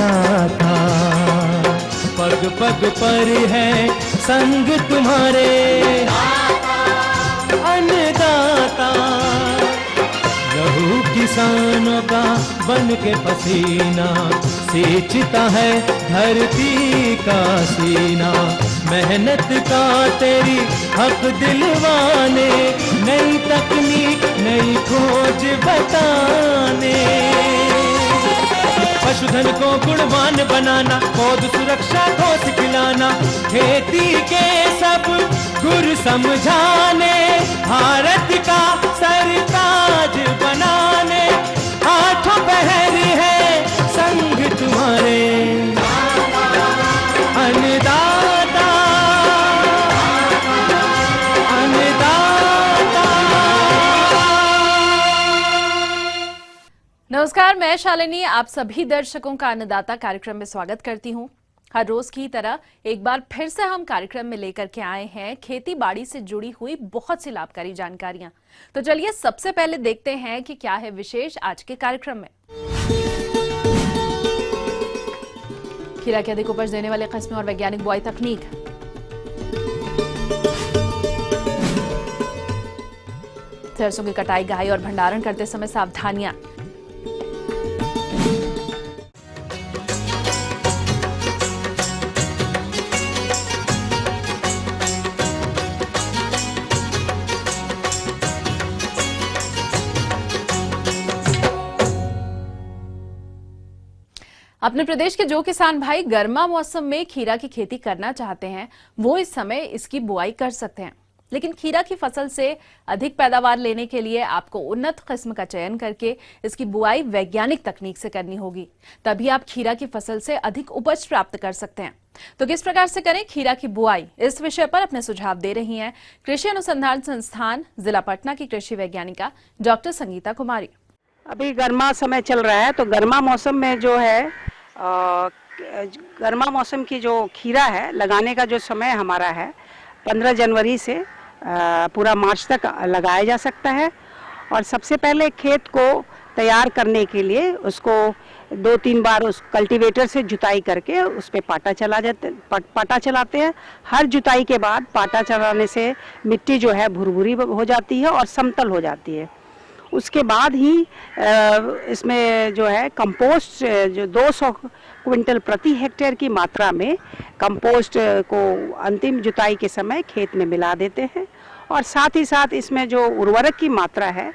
अन्नदाता, पग पग पर है संग तुम्हारे अन्नदाता। लहू किसानों का बन के पसीना सींचता है धरती का सीना। मेहनत का तेरी हक दिलवाने, नई तकनीक नई खोज बताने। पशुधन को गुणवान बनाना, पौध सुरक्षा को सिखलाना, खेती के सब गुर समझाने, भारत का सरताज बनाने। आठों पहर है संग तुम्हारे अन्नदाता, अन्नदाता। नमस्कार, मैं शालिनी आप सभी दर्शकों का अन्नदाता कार्यक्रम में स्वागत करती हूं। हर रोज की तरह एक बार फिर से हम कार्यक्रम में लेकर के आए हैं खेती बाड़ी से जुड़ी हुई बहुत सी लाभकारी जानकारियां। तो चलिए सबसे पहले देखते हैं कि क्या है विशेष आज के कार्यक्रम में। खीरा की अधिक उपज देने वाले किस्में और वैज्ञानिक बुआई तकनीक, सरसों की कटाई गहाई और भंडारण करते समय सावधानियां, अपने प्रदेश के जो किसान भाई गर्मा मौसम में खीरा की खेती करना चाहते हैं वो इस समय इसकी बुआई कर सकते हैं। लेकिन खीरा की फसल से अधिक पैदावार लेने के लिए आपको उन्नत किस्म का चयन करके इसकी बुआई वैज्ञानिक तकनीक से करनी होगी, तभी आप खीरा की फसल से अधिक उपज प्राप्त कर सकते हैं। तो किस प्रकार से करें खीरा की बुआई, इस विषय पर अपने सुझाव दे रही हैं कृषि अनुसंधान संस्थान जिला पटना की कृषि वैज्ञानिका डॉक्टर संगीता कुमारी। अभी गर्मा समय चल रहा है, तो गर्मा मौसम में जो है गर्मा मौसम की जो खीरा है लगाने का जो समय हमारा है 15 जनवरी से पूरा मार्च तक लगाया जा सकता है। और सबसे पहले खेत को तैयार करने के लिए उसको 2-3 बार उस कल्टीवेटर से जुताई करके उस पे पाटा चलाते हैं। हर जुताई के बाद पाटा चलाने से मिट्टी जो है भुरभुरी हो जाती है और समतल हो जाती है। उसके बाद ही इसमें जो है कंपोस्ट जो 200 क्विंटल प्रति हेक्टेयर की मात्रा में कंपोस्ट को अंतिम जुताई के समय खेत में मिला देते हैं। और साथ ही साथ इसमें जो उर्वरक की मात्रा है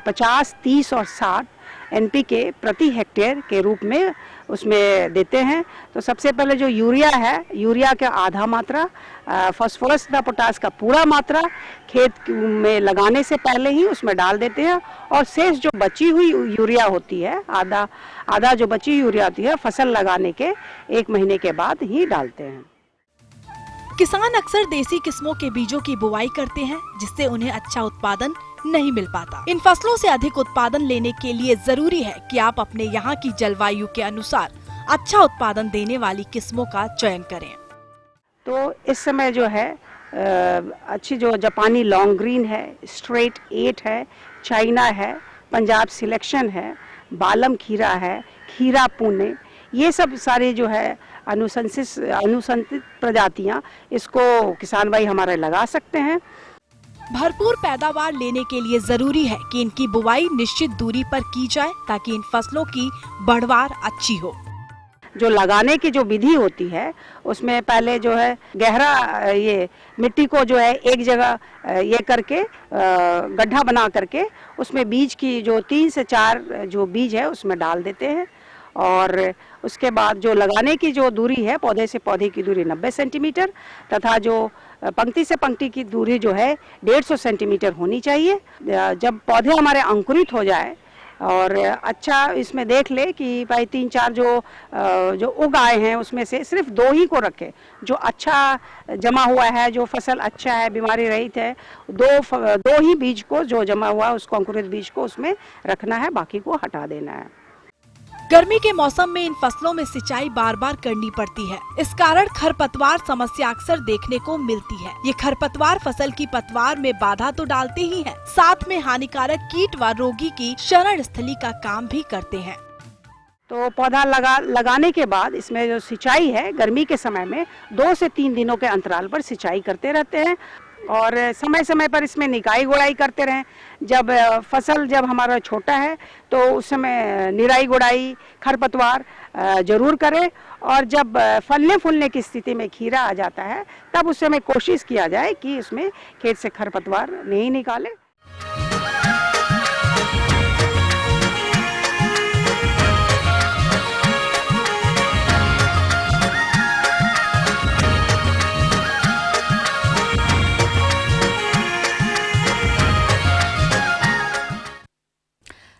50, 30 और 60 NPK प्रति हेक्टेयर के रूप में उसमें देते हैं। तो सबसे पहले जो यूरिया है, यूरिया का आधा मात्रा, फास्फोरस तथा पोटास का पूरा मात्रा खेत में लगाने से पहले ही उसमें डाल देते हैं। और शेष जो बची हुई यूरिया होती है, आधा जो बची यूरिया होती है फसल लगाने के 1 महीने के बाद ही डालते हैं। किसान अक्सर देसी किस्मों के बीजों की बुआई करते हैं, जिससे उन्हें अच्छा उत्पादन नहीं मिल पाता। इन फसलों से अधिक उत्पादन लेने के लिए जरूरी है कि आप अपने यहाँ की जलवायु के अनुसार अच्छा उत्पादन देने वाली किस्मों का चयन करें। तो इस समय जो है अच्छी जो जापानी लॉन्ग ग्रीन है, स्ट्रेट 8 है, चाइना है, पंजाब सिलेक्शन है, बालम खीरा है, खीरा पुणे, ये सब सारे जो है अनुशंसित प्रजातियां इसको किसान भाई हमारे लगा सकते हैं। भरपूर पैदावार लेने के लिए जरूरी है कि इनकी बुवाई निश्चित दूरी पर की जाए, ताकि इन फसलों की बढ़वार अच्छी हो। जो लगाने की जो विधि होती है उसमें पहले जो है गहरा ये मिट्टी को जो है एक जगह ये करके गड्ढा बना करके उसमें बीज की जो 3 से 4 जो बीज है उसमें डाल देते हैं। और उसके बाद जो लगाने की जो दूरी है, पौधे से पौधे की दूरी 90 सेंटीमीटर तथा जो पंक्ति से पंक्ति की दूरी जो है 150 सेंटीमीटर होनी चाहिए। जब पौधे हमारे अंकुरित हो जाए और अच्छा इसमें देख ले कि भाई 3-4 जो उग आए हैं उसमें से सिर्फ 2 ही को रखें, जो अच्छा जमा हुआ है, जो फसल अच्छा है, बीमारी रहित है, 2 ही बीज को जो जमा हुआ है उसको अंकुरित बीज को उसमें रखना है, बाकी को हटा देना है। गर्मी के मौसम में इन फसलों में सिंचाई बार बार करनी पड़ती है। इस कारण खरपतवार समस्या अक्सर देखने को मिलती है। ये खरपतवार फसल की पतवार में बाधा तो डालते ही हैं, साथ में हानिकारक कीट व रोगी की शरण स्थली का काम भी करते हैं। तो पौधा लगाने के बाद इसमें जो सिंचाई है गर्मी के समय में 2 से 3 दिनों के अंतराल पर सिंचाई करते रहते हैं और समय समय पर इसमें निकाई गुड़ाई करते रहें। जब फसल जब हमारा छोटा है तो उस समय निराई गुड़ाई खरपतवार जरूर करें और जब फलने फूलने की स्थिति में खीरा आ जाता है तब उस समय कोशिश किया जाए कि उसमें खेत से खरपतवार नहीं निकाले।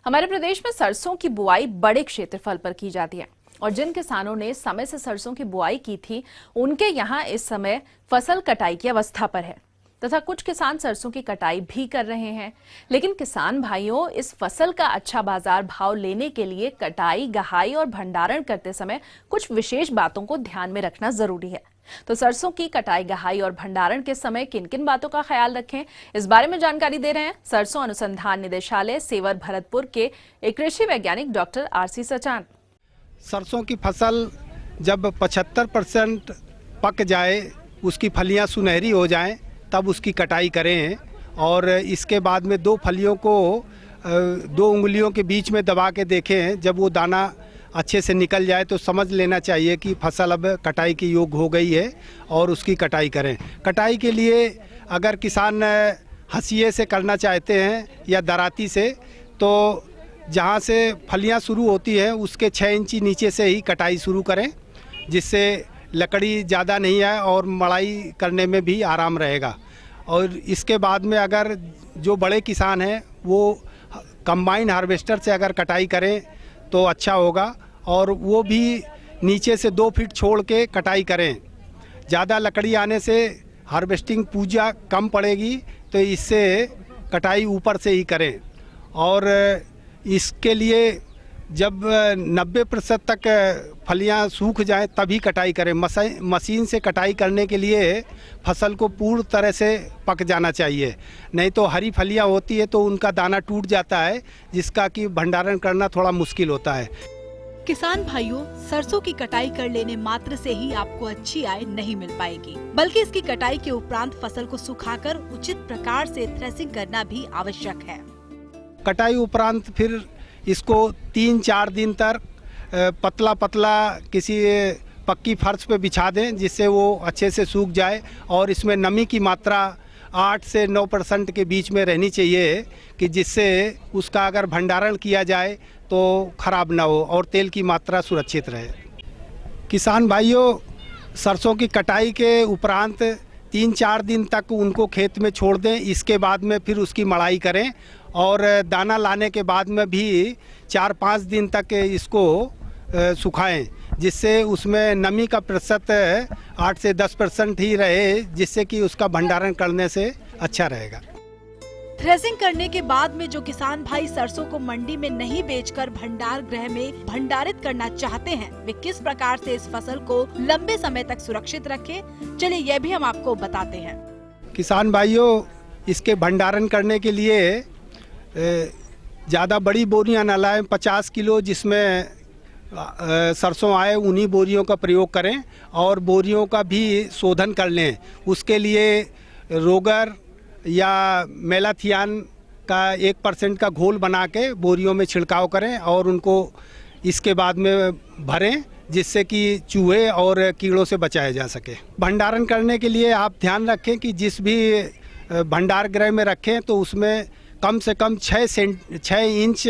हमारे प्रदेश में सरसों की बुआई बड़े क्षेत्रफल पर की जाती है और जिन किसानों ने समय से सरसों की बुआई की थी उनके यहाँ इस समय फसल कटाई की अवस्था पर है तथा कुछ किसान सरसों की कटाई भी कर रहे हैं। लेकिन किसान भाइयों, इस फसल का अच्छा बाजार भाव लेने के लिए कटाई, गहाई और भंडारण करते समय कुछ विशेष बातों को ध्यान में रखना जरूरी है। तो सरसों की कटाई, गहाई और भंडारण के समय किन किन बातों का ख्याल रखें, इस बारे में जानकारी दे रहे हैं सरसों अनुसंधान निदेशालय सेवर भरतपुर के एक कृषि वैज्ञानिक डॉक्टर आरसी सचान। सरसों की फसल जब 75% पक जाए, उसकी फलियां सुनहरी हो जाएं, तब उसकी कटाई करें और इसके बाद में 2 फलियों को 2 उंगलियों के बीच में दबा के देखें। जब वो दाना अच्छे से निकल जाए तो समझ लेना चाहिए कि फसल अब कटाई के योग्य हो गई है और उसकी कटाई करें। कटाई के लिए अगर किसान हंसिए से करना चाहते हैं या दराती से, तो जहाँ से फलियाँ शुरू होती हैं उसके 6 इंची नीचे से ही कटाई शुरू करें, जिससे लकड़ी ज़्यादा नहीं आए और मड़ाई करने में भी आराम रहेगा। और इसके बाद में अगर जो बड़े किसान हैं वो कंबाइन हार्वेस्टर से अगर कटाई करें तो अच्छा होगा और वो भी नीचे से 2 फीट छोड़ के कटाई करें। ज़्यादा लकड़ी आने से हार्वेस्टिंग पूजा कम पड़ेगी, तो इससे कटाई ऊपर से ही करें। और इसके लिए जब 90% तक फलियां सूख जाएं तभी कटाई करें। मशीन से कटाई करने के लिए फसल को पूर्ण तरह से पक जाना चाहिए, नहीं तो हरी फलियां होती है तो उनका दाना टूट जाता है, जिसका कि भंडारण करना थोड़ा मुश्किल होता है। किसान भाइयों, सरसों की कटाई कर लेने मात्र से ही आपको अच्छी आय नहीं मिल पाएगी, बल्कि इसकी कटाई के उपरांत फसल को सुखाकर उचित प्रकार से थ्रेसिंग करना भी आवश्यक है। कटाई उपरांत फिर इसको 3-4 दिन तक पतला पतला किसी पक्की फर्श पे बिछा दें, जिससे वो अच्छे से सूख जाए और इसमें नमी की मात्रा 8 से 9% के बीच में रहनी चाहिए, कि जिससे उसका अगर भंडारण किया जाए तो ख़राब ना हो और तेल की मात्रा सुरक्षित रहे। किसान भाइयों, सरसों की कटाई के उपरांत 3-4 दिन तक उनको खेत में छोड़ दें। इसके बाद में फिर उसकी मड़ाई करें और दाना लाने के बाद में भी 4-5 दिन तक इसको सुखाएं, जिससे उसमें नमी का प्रतिशत 8 से 10% ही रहे, जिससे कि उसका भंडारण करने से अच्छा रहेगा। थ्रेसिंग करने के बाद में जो किसान भाई सरसों को मंडी में नहीं बेचकर भंडार गृह में भंडारित करना चाहते हैं, वे किस प्रकार से इस फसल को लंबे समय तक सुरक्षित रखें, चलिए यह भी हम आपको बताते हैं। किसान भाइयों, इसके भंडारण करने के लिए ज़्यादा बड़ी बोरियां न लाएं। 50 किलो जिसमें सरसों आए उन्हीं बोरियों का प्रयोग करें और बोरियों का भी शोधन कर लें। उसके लिए रोगर या मेलाथियान का 1% का घोल बना के बोरियों में छिड़काव करें और उनको इसके बाद में भरें, जिससे कि चूहे और कीड़ों से बचाया जा सके। भंडारण करने के लिए आप ध्यान रखें कि जिस भी भंडार गृह में रखें तो उसमें कम से कम 6 इंच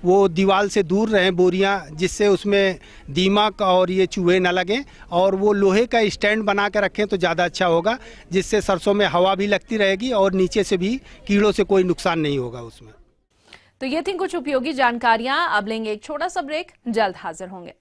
वो दीवार से दूर रहें बोरियां, जिससे उसमें दीमक और ये चूहे न लगें। और वो लोहे का स्टैंड बना के रखें तो ज़्यादा अच्छा होगा, जिससे सरसों में हवा भी लगती रहेगी और नीचे से भी कीड़ों से कोई नुकसान नहीं होगा उसमें। तो ये थी कुछ उपयोगी जानकारियां। अब लेंगे एक छोटा सा ब्रेक, जल्द हाजिर होंगे।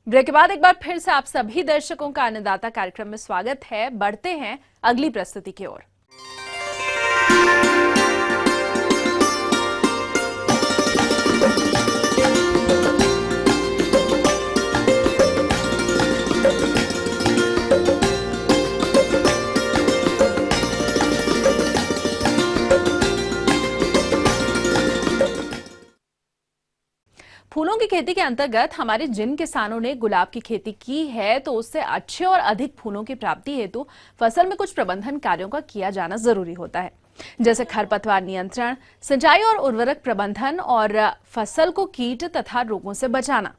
ब्रेक के बाद एक बार फिर से आप सभी दर्शकों का अन्नदाता कार्यक्रम में स्वागत है। बढ़ते हैं अगली प्रस्तुति की ओर। फूलों की खेती के अंतर्गत हमारे जिन किसानों ने गुलाब की खेती की है तो उससे अच्छे और अधिक फूलों की प्राप्ति हेतु फसल में कुछ प्रबंधन कार्यों का किया जाना जरूरी होता है, जैसे खरपतवार नियंत्रण, सिंचाई और उर्वरक प्रबंधन और फसल को कीट तथा रोगों से बचाना।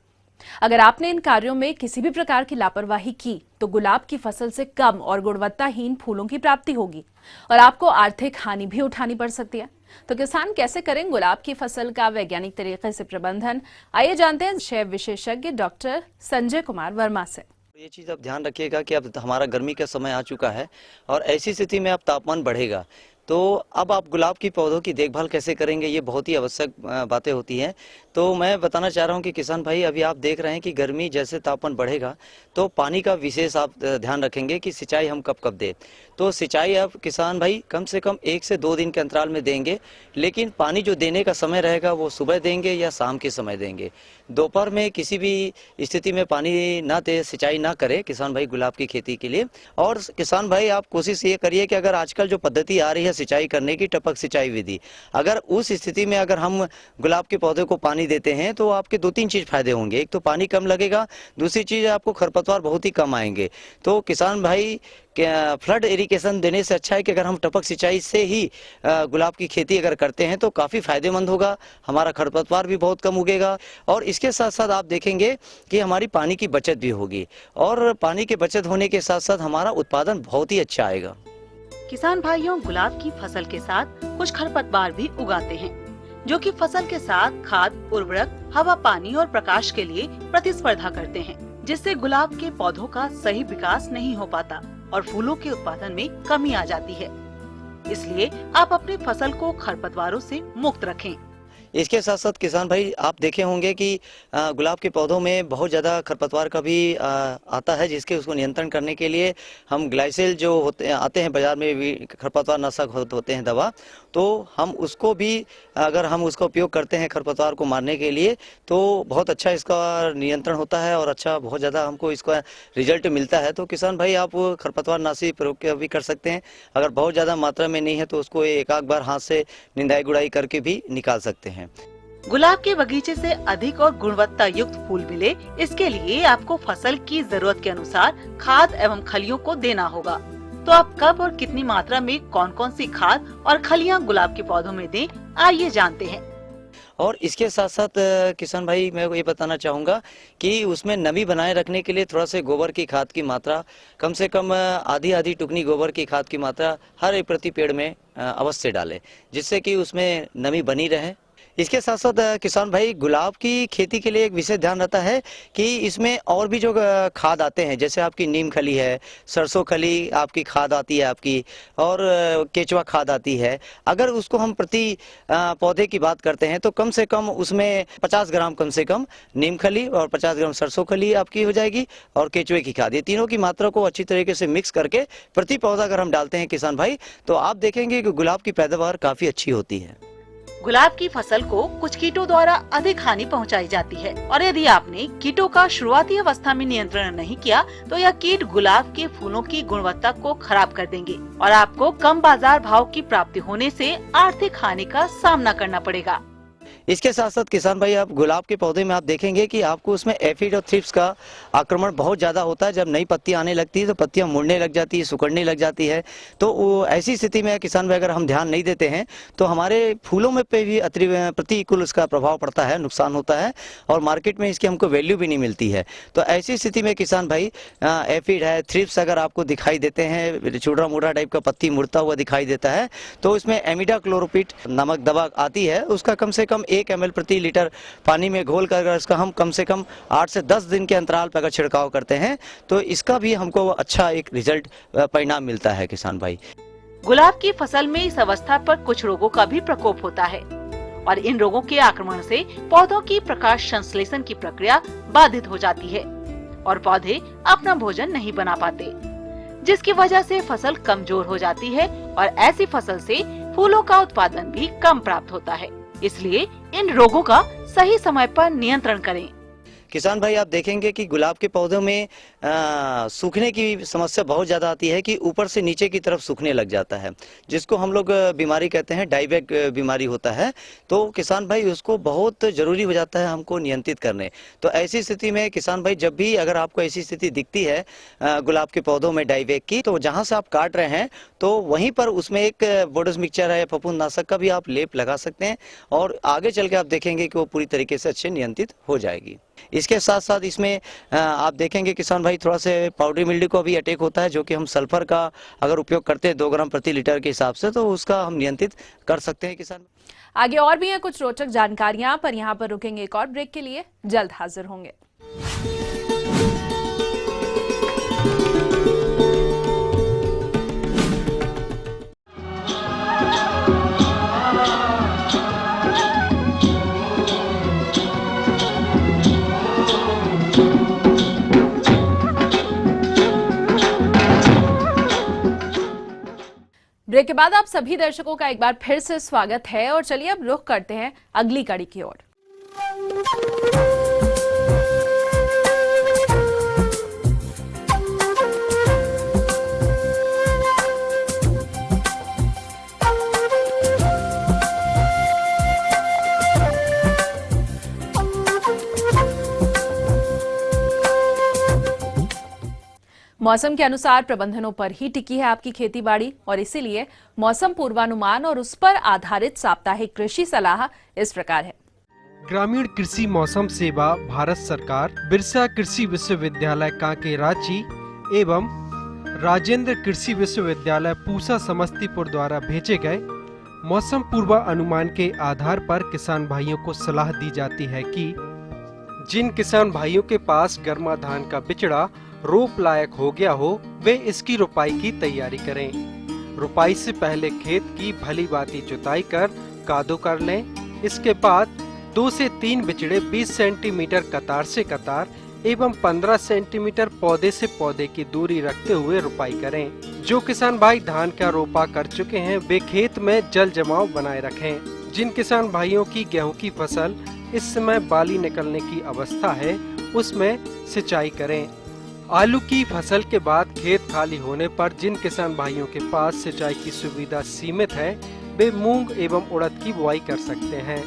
अगर आपने इन कार्यों में किसी भी प्रकार की लापरवाही की तो गुलाब की फसल से कम और गुणवत्ताहीन फूलों की प्राप्ति होगी और आपको आर्थिक हानि भी उठानी पड़ सकती है। तो किसान कैसे करें गुलाब की फसल का वैज्ञानिक तरीके से प्रबंधन, आइए जानते हैं जैव विशेषज्ञ डॉक्टर संजय कुमार वर्मा से। ये चीज़ आप ध्यान रखिएगा कि अब हमारा गर्मी का समय आ चुका है और ऐसी स्थिति में अब तापमान बढ़ेगा, तो अब आप गुलाब की पौधों की देखभाल कैसे करेंगे, ये बहुत ही आवश्यक बातें होती हैं। तो मैं बताना चाह रहा हूँ कि किसान भाई, अभी आप देख रहे हैं कि गर्मी जैसे तापमान बढ़ेगा तो पानी का विशेष आप ध्यान रखेंगे कि सिंचाई हम कब कब दें। तो सिंचाई अब किसान भाई कम से कम 1 से 2 दिन के अंतराल में देंगे, लेकिन पानी जो देने का समय रहेगा वो सुबह देंगे या शाम के समय देंगे। दोपहर में किसी भी स्थिति में पानी ना दे, सिंचाई ना करें किसान भाई गुलाब की खेती के लिए। और किसान भाई आप कोशिश ये करिए कि अगर आजकल जो पद्धति आ रही है सिंचाई करने की, टपक सिंचाई विधि, अगर उस स्थिति में अगर हम गुलाब के पौधे को पानी देते हैं तो आपके 2-3 चीज फायदे होंगे। एक तो पानी कम लगेगा, दूसरी चीज आपको खरपतवार बहुत ही कम आएंगे। तो किसान भाई फ्लड इरिगेशन देने से अच्छा है कि अगर हम टपक सिंचाई से ही गुलाब की खेती अगर करते हैं तो काफ़ी फायदेमंद होगा, हमारा खरपतवार भी बहुत कम उगेगा और इसके साथ साथ आप देखेंगे कि हमारी पानी की बचत भी होगी और पानी की बचत होने के साथ साथ हमारा उत्पादन बहुत ही अच्छा आएगा। किसान भाइयों गुलाब की फसल के साथ कुछ खरपतवार भी उगाते हैं, जो कि फसल के साथ खाद, उर्वरक, हवा, पानी और प्रकाश के लिए प्रतिस्पर्धा करते हैं, जिससे गुलाब के पौधों का सही विकास नहीं हो पाता और फूलों के उत्पादन में कमी आ जाती है। इसलिए आप अपनी फसल को खरपतवारों से मुक्त रखें। इसके साथ साथ किसान भाई आप देखे होंगे कि गुलाब के पौधों में बहुत ज़्यादा खरपतवार का भी आता है, जिसके उसको नियंत्रण करने के लिए हम ग्लाइसेल जो होते आते हैं बाजार में भी खरपतवार नाशक होते हैं दवा, तो हम उसको भी अगर हम उसका उपयोग करते हैं खरपतवार को मारने के लिए तो बहुत अच्छा इसका नियंत्रण होता है और अच्छा बहुत ज़्यादा हमको इसका रिजल्ट मिलता है। तो किसान भाई आप खरपतवार नाशी प्रयोग भी कर सकते हैं, अगर बहुत ज़्यादा मात्रा में नहीं है तो उसको एक आध बार हाथ से निंदाई गुड़ाई करके भी निकाल सकते हैं। गुलाब के बगीचे से अधिक और गुणवत्ता युक्त फूल मिले, इसके लिए आपको फसल की जरूरत के अनुसार खाद एवं खलियों को देना होगा। तो आप कब और कितनी मात्रा में कौन कौन सी खाद और खलियां गुलाब के पौधों में दें, आइए जानते हैं। और इसके साथ साथ किसान भाई मैं ये बताना चाहूँगा कि उसमें नमी बनाए रखने के लिए थोड़ा से गोबर की खाद की मात्रा कम से कम आधी टुकनी गोबर की खाद की मात्रा हर एक प्रति पेड़ में अवश्य डालें, जिससे कि उसमें नमी बनी रहे। इसके साथ साथ किसान भाई गुलाब की खेती के लिए एक विशेष ध्यान रहता है कि इसमें और भी जो खाद आते हैं, जैसे आपकी नीम खली है, सरसों खली आपकी खाद आती है आपकी, और केचुआ खाद आती है। अगर उसको हम प्रति पौधे की बात करते हैं तो कम से कम उसमें 50 ग्राम कम से कम नीम खली और 50 ग्राम सरसों खली आपकी हो जाएगी और केचुए की खाद, ये तीनों की मात्रा को अच्छी तरीके से मिक्स करके प्रति पौधा अगर हम डालते हैं किसान भाई तो आप देखेंगे कि गुलाब की पैदावार काफी अच्छी होती है। गुलाब की फसल को कुछ कीटों द्वारा अधिक हानि पहुंचाई जाती है और यदि आपने कीटों का शुरुआती अवस्था में नियंत्रण नहीं किया तो यह कीट गुलाब के फूलों की गुणवत्ता को खराब कर देंगे और आपको कम बाजार भाव की प्राप्ति होने से आर्थिक हानि का सामना करना पड़ेगा। इसके साथ साथ किसान भाई आप गुलाब के पौधे में आप देखेंगे कि आपको उसमें एफिड और थ्रिप्स का आक्रमण बहुत ज़्यादा होता है। जब नई पत्तियां आने लगती है तो पत्तियां मुड़ने लग जाती है, सिकुड़ने लग जाती है। तो वो ऐसी स्थिति में किसान भाई अगर हम ध्यान नहीं देते हैं तो हमारे फूलों में पे भी प्रतिकूल उसका प्रभाव पड़ता है, नुकसान होता है और मार्केट में इसकी हमको वैल्यू भी नहीं मिलती है। तो ऐसी स्थिति में किसान भाई एफिड है, थ्रिप्स अगर आपको दिखाई देते हैं, चूड़ा मुड़ा टाइप का पत्ती मुड़ता हुआ दिखाई देता है तो इसमें एमिडाक्लोरोपिड नामक दवा आती है, उसका कम से कम 1 ml प्रति लीटर पानी में घोल कर इसका हम कम से कम 8 से 10 दिन के अंतराल पर अगर छिड़काव करते हैं तो इसका भी हमको अच्छा एक रिजल्ट परिणाम मिलता है किसान भाई। गुलाब की फसल में इस अवस्था पर कुछ रोगों का भी प्रकोप होता है और इन रोगों के आक्रमण से पौधों की प्रकाश संश्लेषण की प्रक्रिया बाधित हो जाती है और पौधे अपना भोजन नहीं बना पाते, जिसकी वजह से फसल कमजोर हो जाती है और ऐसी फसल से फूलों का उत्पादन भी कम प्राप्त होता है। इसलिए इन रोगों का सही समय पर नियंत्रण करें। किसान भाई, आप देखेंगे कि गुलाब के पौधों में सूखने की समस्या बहुत ज़्यादा आती है कि ऊपर से नीचे की तरफ सूखने लग जाता है, जिसको हम लोग बीमारी कहते हैं, डाईबैक बीमारी होता है। तो किसान भाई, उसको बहुत ज़रूरी हो जाता है हमको नियंत्रित करने। तो ऐसी स्थिति में किसान भाई, जब भी अगर आपको ऐसी स्थिति दिखती है गुलाब के पौधों में डाईबैक की, तो जहाँ से आप काट रहे हैं तो वहीं पर उसमें एक बोडस मिक्सचर है, फफूंदनाशक का भी आप लेप लगा सकते हैं और आगे चल के आप देखेंगे कि वो पूरी तरीके से अच्छे नियंत्रित हो जाएगी। इसके साथ साथ इसमें आप देखेंगे किसान भाई, थोड़ा से पाउडरी मिल्ड्यू को भी अटैक होता है, जो कि हम सल्फर का अगर उपयोग करते हैं 2 ग्राम प्रति लीटर के हिसाब से, तो उसका हम नियंत्रित कर सकते हैं किसान। आगे और भी हैं कुछ रोचक जानकारियां, पर यहाँ पर रुकेंगे एक और ब्रेक के लिए, जल्द हाजिर होंगे। ब्रेक के बाद आप सभी दर्शकों का एक बार फिर से स्वागत है और चलिए अब रुख करते हैं अगली कड़ी की ओर। मौसम के अनुसार प्रबंधनों पर ही टिकी है आपकी खेती बाड़ी और इसीलिए मौसम पूर्वानुमान और उस पर आधारित साप्ताहिक कृषि सलाह इस प्रकार है। ग्रामीण कृषि मौसम सेवा भारत सरकार, बिरसा कृषि विश्वविद्यालय कांके रांची एवं राजेंद्र कृषि विश्वविद्यालय पूसा समस्तीपुर द्वारा भेजे गए मौसम पूर्वानुमान के आधार पर किसान भाइयों को सलाह दी जाती है कि जिन किसान भाइयों के पास गर्मा धान का बिचड़ा रोप लायक हो गया हो, वे इसकी रुपाई की तैयारी करें। रुपाई से पहले खेत की भली भांति जुताई कर कादो कर लें। इसके बाद 2 से 3 बिचड़े 20 सेंटीमीटर कतार से कतार एवं 15 सेंटीमीटर पौधे से पौधे की दूरी रखते हुए रुपाई करें। जो किसान भाई धान का रोपा कर चुके हैं, वे खेत में जल जमाव बनाए रखें। जिन किसान भाइयों की गेहूं की फसल इस समय बाली निकलने की अवस्था है, उसमें सिंचाई करें। आलू की फसल के बाद खेत खाली होने पर जिन किसान भाइयों के पास सिंचाई की सुविधा सीमित है, वे मूंग एवं उड़द की बुआई कर सकते हैं।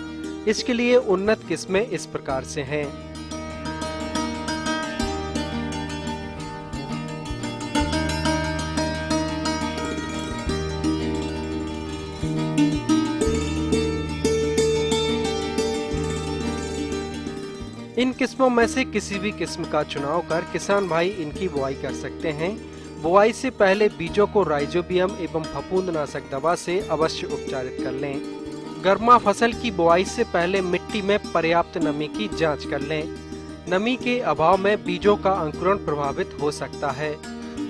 इसके लिए उन्नत किस्में इस प्रकार से हैं। इन किस्मों में से किसी भी किस्म का चुनाव कर किसान भाई इनकी बुआई कर सकते हैं। बुआई से पहले बीजों को राइजोबियम एवं फफूंदनाशक दवा से अवश्य उपचारित कर लें। गर्मा फसल की बुआई से पहले मिट्टी में पर्याप्त नमी की जांच कर लें। नमी के अभाव में बीजों का अंकुरण प्रभावित हो सकता है।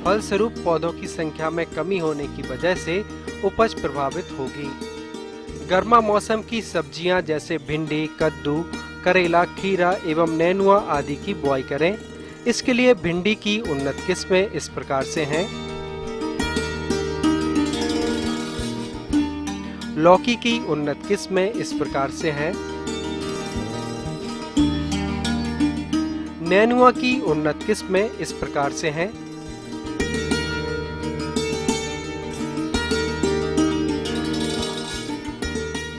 फलस्वरूप पौधों की संख्या में कमी होने की वजह से उपज प्रभावित होगी। गर्मा मौसम की सब्जियां जैसे भिंडी, कद्दू, करेला, खीरा एवं नेनुआ आदि की बुआई करें। इसके लिए भिंडी की उन्नत किस्में इस प्रकार से हैं। लौकी की उन्नत किस्में इस प्रकार से हैं। नेनुआ की उन्नत किस्में इस प्रकार से हैं।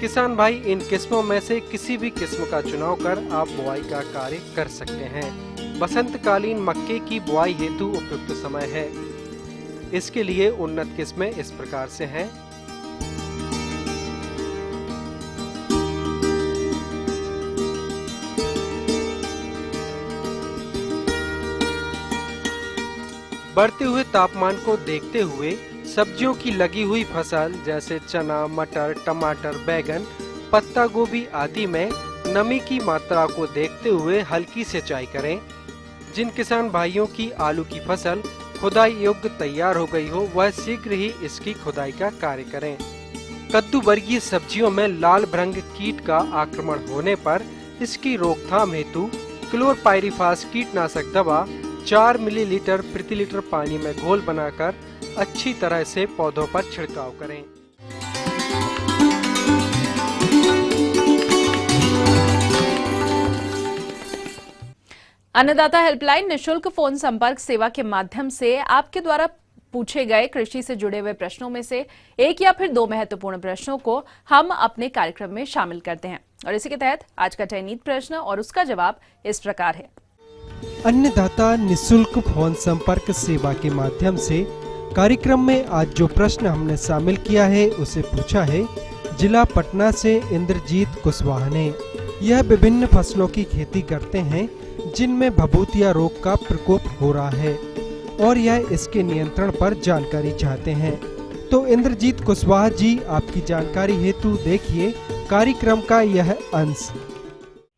किसान भाई इन किस्मों में से किसी भी किस्म का चुनाव कर आप बुआई का कार्य कर सकते हैं। बसंतकालीन मक्के की बुआई हेतु उपयुक्त समय है। इसके लिए उन्नत किस्में इस प्रकार से हैं। बढ़ते हुए तापमान को देखते हुए सब्जियों की लगी हुई फसल जैसे चना, मटर, टमाटर, बैंगन, पत्ता गोभी आदि में नमी की मात्रा को देखते हुए हल्की सिंचाई करें। जिन किसान भाइयों की आलू की फसल खुदाई योग्य तैयार हो गई हो, वह शीघ्र ही इसकी खुदाई का कार्य करें। कद्दू वर्गीय सब्जियों में लाल भृंग कीट का आक्रमण होने पर इसकी रोकथाम हेतु क्लोरपाइरिफास कीटनाशक दवा 4 मिलीलीटर प्रति लीटर पानी में घोल बनाकर अच्छी तरह से पौधों पर छिड़काव करें। अन्नदाता हेल्पलाइन निशुल्क फोन संपर्क सेवा के माध्यम से आपके द्वारा पूछे गए कृषि से जुड़े हुए प्रश्नों में से एक या फिर दो महत्वपूर्ण प्रश्नों को हम अपने कार्यक्रम में शामिल करते हैं और इसी के तहत आज का चयनित प्रश्न और उसका जवाब इस प्रकार है। अन्नदाता निशुल्क फोन संपर्क सेवा के माध्यम से कार्यक्रम में आज जो प्रश्न हमने शामिल किया है उसे पूछा है जिला पटना से इंद्रजीत कुशवाहा ने। यह विभिन्न फसलों की खेती करते हैं जिनमें भभूतिया रोग का प्रकोप हो रहा है और यह इसके नियंत्रण पर जानकारी चाहते हैं। तो इंद्रजीत कुशवाहा जी, आपकी जानकारी हेतु देखिए कार्यक्रम का यह अंश।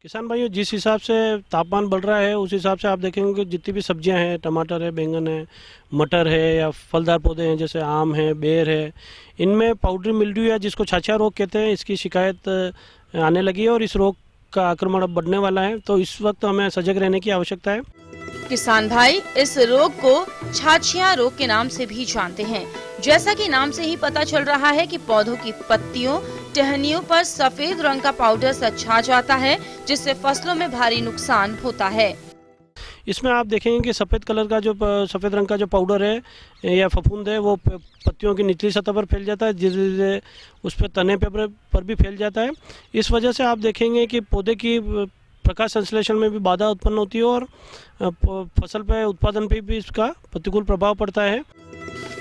किसान भाइयों, जिस हिसाब से तापमान बढ़ रहा है उस हिसाब से आप देखेंगे कि जितनी भी सब्जियां हैं, टमाटर है, बैंगन है, मटर है या फलदार पौधे हैं जैसे आम है, बेर है, इनमें पाउडरी मिल्ड्यू या जिसको छाछा रोग कहते हैं, इसकी शिकायत आने लगी है और इस रोग का आक्रमण अब बढ़ने वाला है। तो इस वक्त हमें सजग रहने की आवश्यकता है। किसान भाई इस रोग को छाछिया रोग के नाम से भी जानते हैं। जैसा कि नाम से ही पता चल रहा है कि पौधों की पत्तियों, टहनियों पर सफेद रंग का पाउडर सा छा जाता है जिससे फसलों में भारी नुकसान होता है। इसमें आप देखेंगे कि सफ़ेद रंग का जो पाउडर है या फफूंद है वो पत्तियों की निचली सतह पर फैल जाता है, जिससे उस पर तने पर भी फैल जाता है। इस वजह से आप देखेंगे कि पौधे की प्रकाश संश्लेषण में भी बाधा उत्पन्न होती है और फसल पे उत्पादन पे भी इसका प्रतिकूल प्रभाव पड़ता है।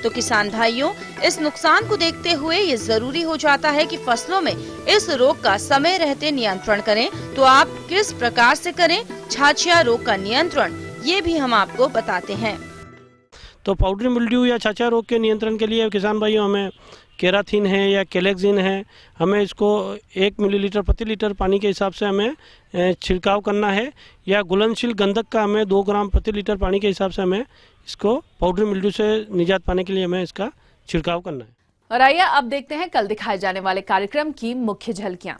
तो किसान भाइयों, इस नुकसान को देखते हुए ये जरूरी हो जाता है कि फसलों में इस रोग का समय रहते नियंत्रण करें। तो आप किस प्रकार से करें छाछिया रोग का नियंत्रण, ये भी हम आपको बताते हैं। तो पाउडरी मिल्ड्यू या छाछिया रोग के नियंत्रण के लिए किसान भाइयों हमें केराथिन है या केलेक्सिन है, हमें इसको 1 मिलीलीटर प्रति लीटर पानी के हिसाब से हमें छिड़काव करना है, या घुलनशील गंधक का हमें 2 ग्राम प्रति लीटर पानी के हिसाब से हमें इसको पाउडरी मिल्ड्यू से निजात पाने के लिए हमें इसका छिड़काव करना है। और आइए अब देखते हैं कल दिखाए जाने वाले कार्यक्रम की मुख्य झलकियां।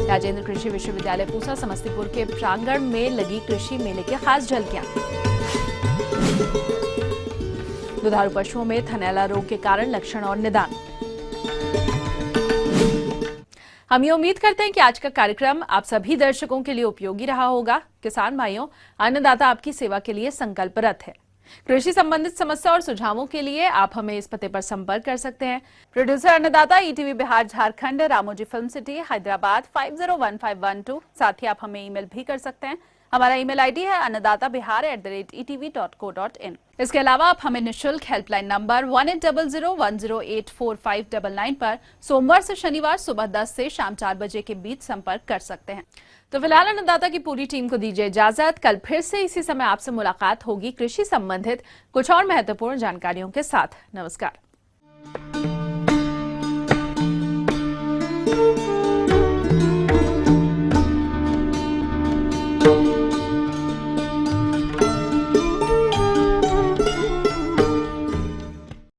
राजेंद्र कृषि विश्वविद्यालय पूसा समस्तीपुर के प्रांगण में लगी कृषि मेले की खास झलकियां। दुधारू पशुओं में थनैला रोग के कारण लक्षण और निदान। हम ये उम्मीद करते हैं कि आज का कार्यक्रम आप सभी दर्शकों के लिए उपयोगी रहा होगा। किसान भाइयों, अन्नदाता आपकी सेवा के लिए संकल्परत है। कृषि संबंधित समस्या और सुझावों के लिए आप हमें इस पते पर संपर्क कर सकते हैं। प्रोड्यूसर अन्नदाता, ETV Bihar Jharkhand, Ramoji film city, Hyderabad 501512। साथ ही आप हमें ईमेल भी कर सकते हैं। हमारा ईमेल आईडी है annadatabihar@etv.co.in। इसके अलावा आप हमें निशुल्क हेल्पलाइन नंबर 180010845999 पर सोमवार से शनिवार सुबह 10 से शाम 4 बजे के बीच संपर्क कर सकते हैं। तो फिलहाल अन्नदाता की पूरी टीम को दीजिए इजाजत। कल फिर से इसी समय आपसे मुलाकात होगी कृषि संबंधित कुछ और महत्वपूर्ण जानकारियों के साथ। नमस्कार।